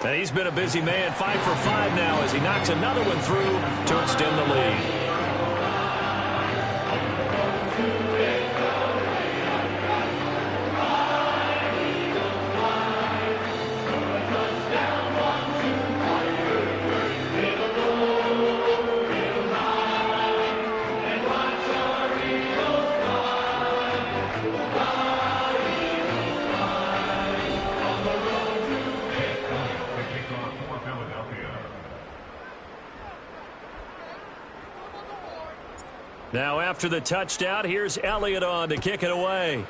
And he's been a busy man, 5 for 5 now as he knocks another one through to extend the lead. Now after the touchdown, here's Elliott on to kick it away.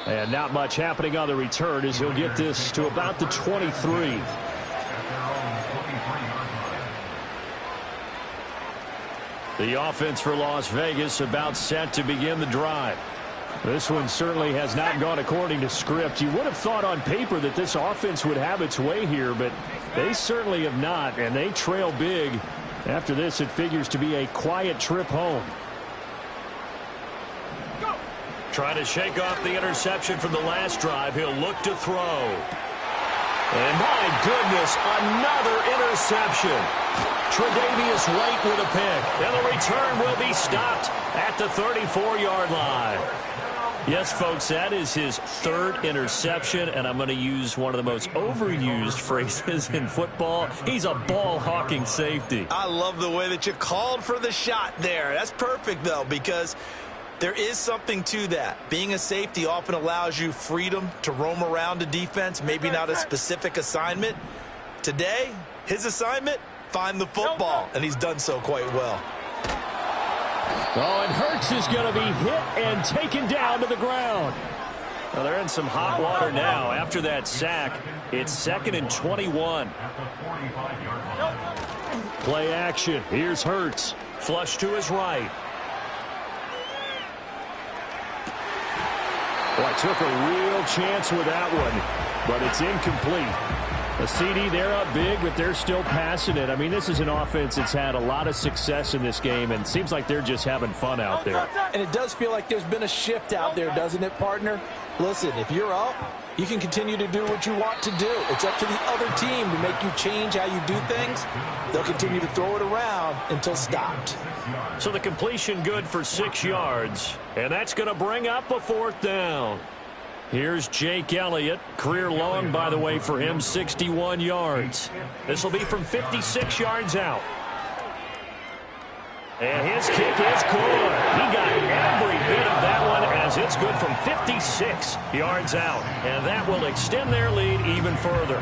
And not much happening on the return as he'll get this to about the 23. The offense for Las Vegas about set to begin the drive. This one certainly has not gone according to script. You would have thought on paper that this offense would have its way here, but they certainly have not, and they trail big. After this, it figures to be a quiet trip home. Trying to shake off the interception from the last drive. He'll look to throw. And my goodness, another interception. Tre'Davious White with a pick. And the return will be stopped at the 34-yard line. Yes, folks, that is his third interception, and I'm going to use one of the most overused phrases in football. He's a ball-hawking safety. I love the way that you called for the shot there. That's perfect, though, because there is something to that. Being a safety often allows you freedom to roam around a defense, maybe not a specific assignment. Today, his assignment, find the football, and he's done so quite well. Oh, and Hurts is going to be hit and taken down to the ground. Well, they're in some hot water now. After that sack, it's 2nd and 21. Play action. Here's Hurts. Flush to his right. Boy, took a real chance with that one, but it's incomplete. A CD, they're up big, but they're still passing it. I mean, this is an offense that's had a lot of success in this game, and it seems like they're just having fun out there. And it does feel like there's been a shift out there, doesn't it, partner? Listen, if you're up, you can continue to do what you want to do. It's up to the other team to make you change how you do things. They'll continue to throw it around until stopped. So the completion good for 6 yards, and that's going to bring up a 4th down. Here's Jake Elliott. Career long, by the way, for him, 61 yards. This will be from 56 yards out. And his kick is good. He got every bit of that one as it's good from 56 yards out. And that will extend their lead even further.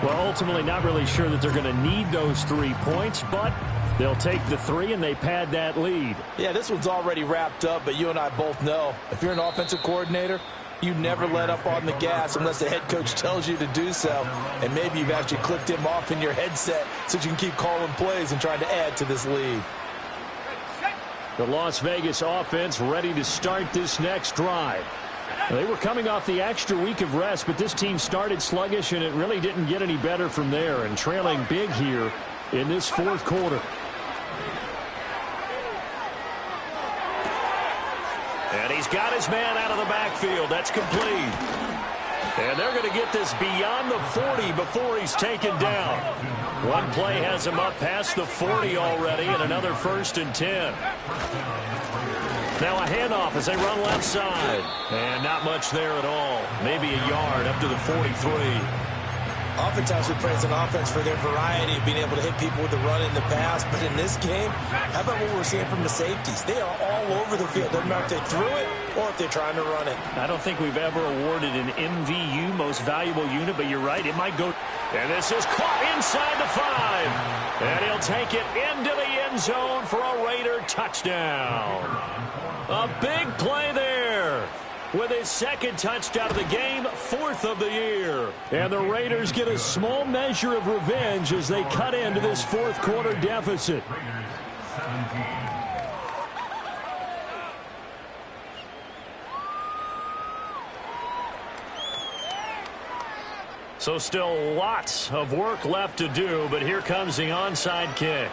Well, ultimately not really sure that they're going to need those 3 points, but they'll take the 3 and they pad that lead. Yeah, this one's already wrapped up, but you and I both know if you're an offensive coordinator, you never let up on the gas unless the head coach tells you to do so. And maybe you've actually clicked him off in your headset so you can keep calling plays and trying to add to this lead. The Las Vegas offense ready to start this next drive. They were coming off the extra week of rest, but this team started sluggish, and it really didn't get any better from there, and trailing big here in this 4th quarter. And he's got his man out of the backfield. That's complete. And they're going to get this beyond the 40 before he's taken down. One play has him up past the 40 already, and another 1st and 10. Now a handoff as they run left side. And not much there at all. Maybe a yard up to the 43. Oftentimes we praise an offense for their variety of being able to hit people with the run in the pass. But in this game, how about what we're seeing from the safeties? They are all over the field. Doesn't matter if they threw it or if they're trying to run it. I don't think we've ever awarded an MVU, most valuable unit, but you're right, it might go. And this is caught inside the 5. And he'll take it into the end zone for a Raider touchdown. A big play there. With his 2nd touchdown of the game, 4th of the year. And the Raiders get a small measure of revenge as they cut into this 4th quarter deficit. So still lots of work left to do, but here comes the onside kick.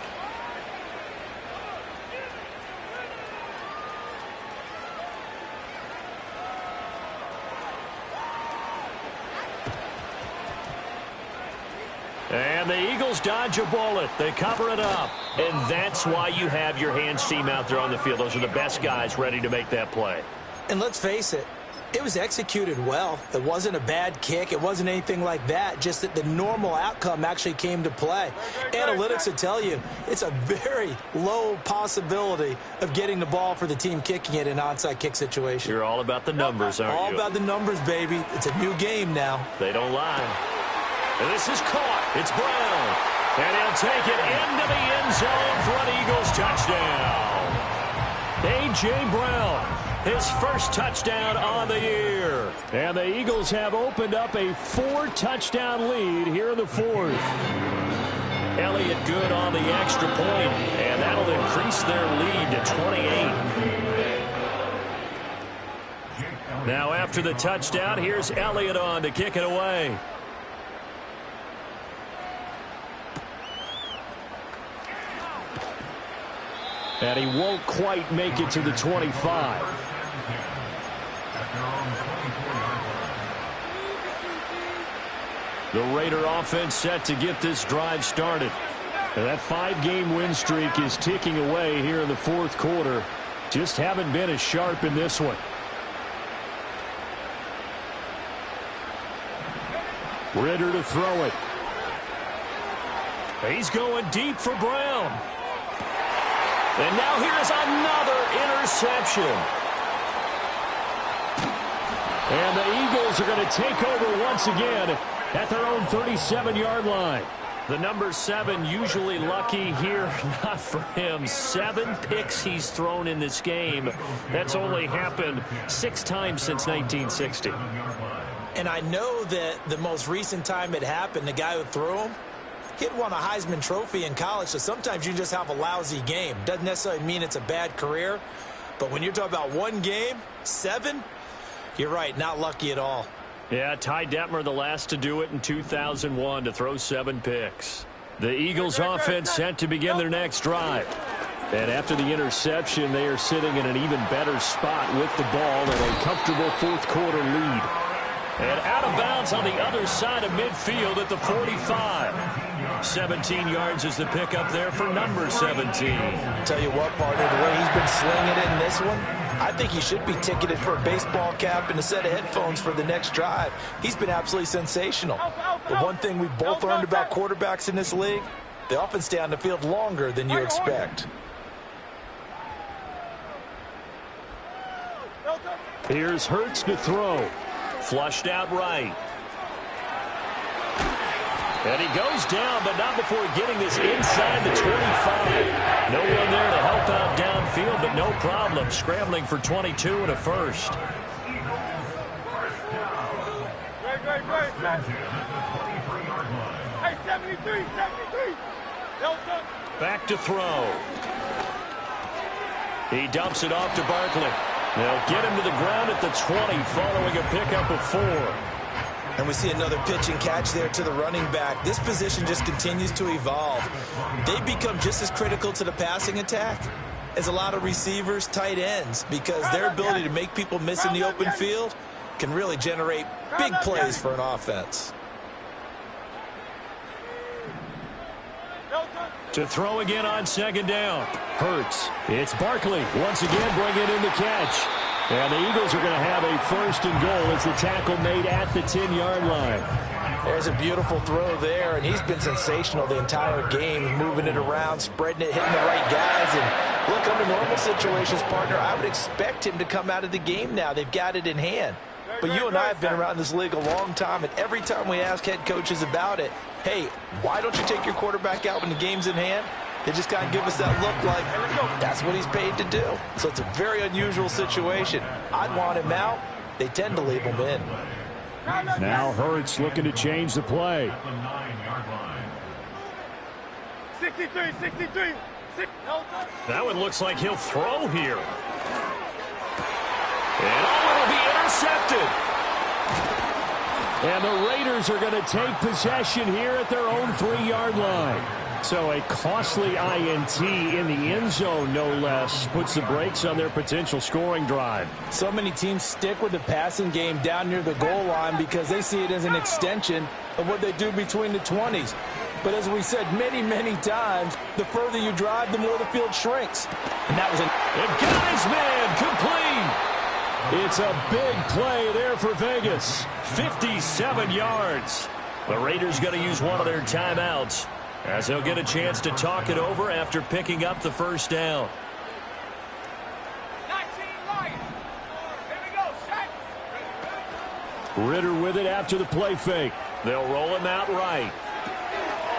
Eagles dodge a bullet. They cover it up. And that's why you have your hands team out there on the field. Those are the best guys ready to make that play. And let's face it, it was executed well. It wasn't a bad kick. It wasn't anything like that. Just that the normal outcome actually came to play. Analytics will tell you it's a very low possibility of getting the ball for the team kicking it in an onside kick situation. You're all about the numbers, aren't you? All about the numbers, baby. It's a new game now. They don't lie. And this is caught. It's Brown. And he'll take it into the end zone for an Eagles touchdown. A.J. Brown. His first touchdown on the year. And the Eagles have opened up a 4-touchdown lead here in the fourth. Elliott good on the extra point, and that'll increase their lead to 28. Now after the touchdown, here's Elliott on to kick it away. And he won't quite make it to the 25. The Raider offense set to get this drive started. And that 5-game win streak is ticking away here in the fourth quarter. Just haven't been as sharp in this one. Ritter to throw it. He's going deep for Brown. And now here's another interception. And the Eagles are going to take over once again at their own 37-yard line. The number 7 usually lucky here. Not for him. 7 picks he's thrown in this game. That's only happened 6 times since 1960. And I know that the most recent time it happened, the guy who threw him, he had won a Heisman Trophy in college, so sometimes you just have a lousy game. Doesn't necessarily mean it's a bad career. But when you're talking about one game, 7, you're right, not lucky at all. Yeah, Ty Detmer, the last to do it in 2001, to throw 7 picks. The Eagles offense set to begin their next drive. And after the interception, they are sitting in an even better spot with the ball and a comfortable fourth quarter lead. And out of bounds on the other side of midfield at the 45. 17 yards is the pickup there for number 17. Tell you what, partner, the way he's been slinging it in this one, I think he should be ticketed for a baseball cap and a set of headphones for the next drive. He's been absolutely sensational. But one thing we've both learned about quarterbacks in this league, they often stay on the field longer than you expect. Here's Hurts to throw. Flushed out right. And he goes down, but not before getting this inside the 25. No one there to help out downfield, but no problem. Scrambling for 22 and a first. Hey, 73. Back to throw. He dumps it off to Barkley. They'll get him to the ground at the 20 following a pickup of 4. And we see another pitch and catch there to the running back. This position just continues to evolve. They become just as critical to the passing attack as a lot of receivers, tight ends, because their ability to make people miss in the open field can really generate big plays for an offense. To throw again on second down. Hurts. It's Barkley once again bringing in the catch. And the Eagles are going to have a first and goal as the tackle made at the 10-yard line. There's a beautiful throw there, and he's been sensational the entire game, moving it around, spreading it, hitting the right guys. And look, under normal situations, partner, I would expect him to come out of the game now. They've got it in hand. But you and I have been around this league a long time, and every time we ask head coaches about it, hey, why don't you take your quarterback out when the game's in hand? They just kind of give us that look like that's what he's paid to do. So it's a very unusual situation. I'd want him out. They tend to leave him in. Now Hurts looking to change the play. 63. That one looks like he'll throw here. And it'll be intercepted. And the Raiders are going to take possession here at their own 3-yard line. So a costly INT in the end zone, no less, puts the brakes on their potential scoring drive. So many teams stick with the passing game down near the goal line because they see it as an extension of what they do between the 20s. But as we said many, many times, the further you drive, the more the field shrinks. And that was It got his man complete. It's a big play there for Vegas. 57 yards. The Raiders going to use one of their timeouts as they'll get a chance to talk it over after picking up the first down. Ritter with it after the play fake. They'll roll him out right.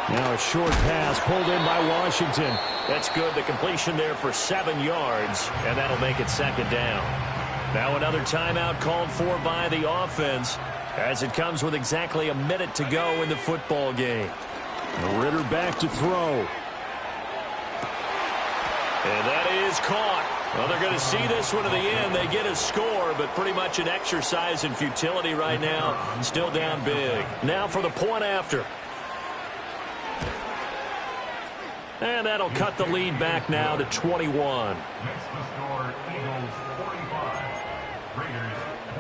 Now a short pass pulled in by Washington. That's good. The completion there for 7 yards, and that'll make it second down. Now another timeout called for by the offense as it comes with exactly a minute to go in the football game. Ritter back to throw. And that is caught. Well, they're going to see this one to the end. They get a score, but pretty much an exercise in futility right now. Still down big. Now for the point after. And that'll cut the lead back now to 21.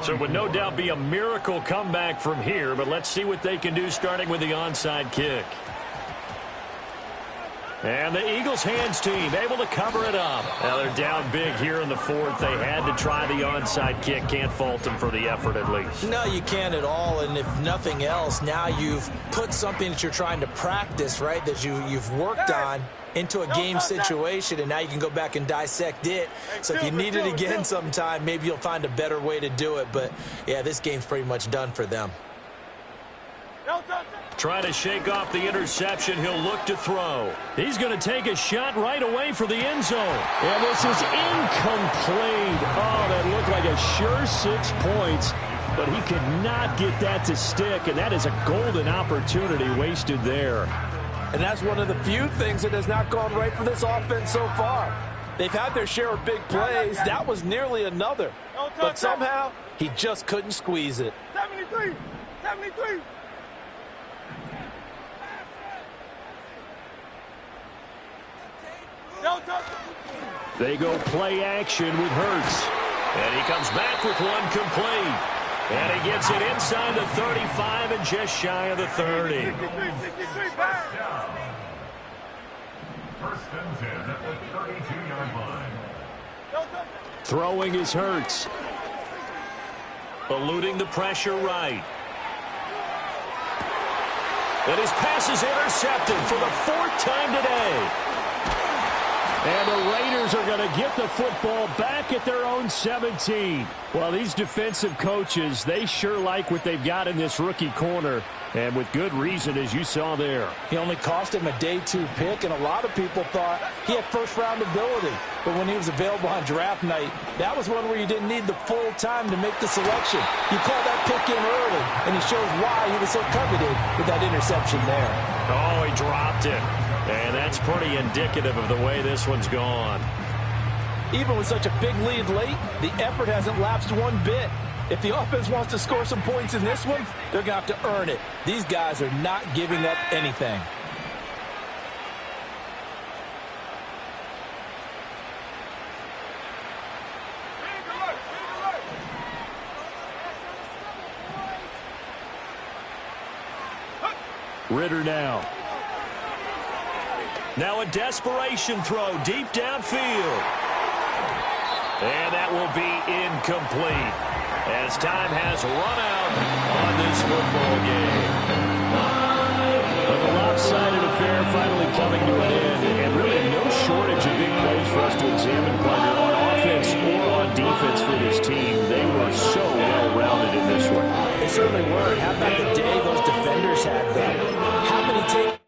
So it would no doubt be a miracle comeback from here, but let's see what they can do starting with the onside kick. And the Eagles hands team able to cover it up. Now they're down big here in the fourth. They had to try the onside kick. Can't fault them for the effort at least. No, you can't at all. And if nothing else, now you've put something that you're trying to practice, right, that you've worked on into a game situation, and now you can go back and dissect it. So if you need it again sometime, maybe you'll find a better way to do it. But, yeah, this game's pretty much done for them. Trying to shake off the interception. He'll look to throw. He's going to take a shot right away for the end zone. And this is incomplete. Oh, that looked like a sure 6 points. But he could not get that to stick, and that is a golden opportunity wasted there. And that's one of the few things that has not gone right for this offense so far. They've had their share of big plays. That was nearly another. But somehow, he just couldn't squeeze it. 73! 73! They go play action with Hurts. And he comes back with one complete. And he gets it inside the 35 and just shy of the 30. First and 10 at the 32-yard line. Throwing is Hurts. Eluding the pressure right. And his pass is intercepted for the 4th time today. And the Raiders are going to get the football back at their own 17. Well, these defensive coaches, they sure like what they've got in this rookie corner. And with good reason, as you saw there. He only cost him a day 2 pick, and a lot of people thought he had first-round ability. But when he was available on draft night, that was one where you didn't need the full time to make the selection. You called that pick in early, and he shows why he was so coveted with that interception there. Oh, he dropped it. And that's pretty indicative of the way this one's gone. Even with such a big lead late, the effort hasn't lapsed one bit. If the offense wants to score some points in this one, they're going to have to earn it. These guys are not giving up anything. Ritter now. Now a desperation throw deep downfield. And that will be incomplete as time has run out on this football game. But the lopsided affair finally coming to an end, and really no shortage of big plays for us to examine, partner, on offense or on defense for this team. They were so well-rounded in this one. They certainly were. How about the day those defenders had them? How many take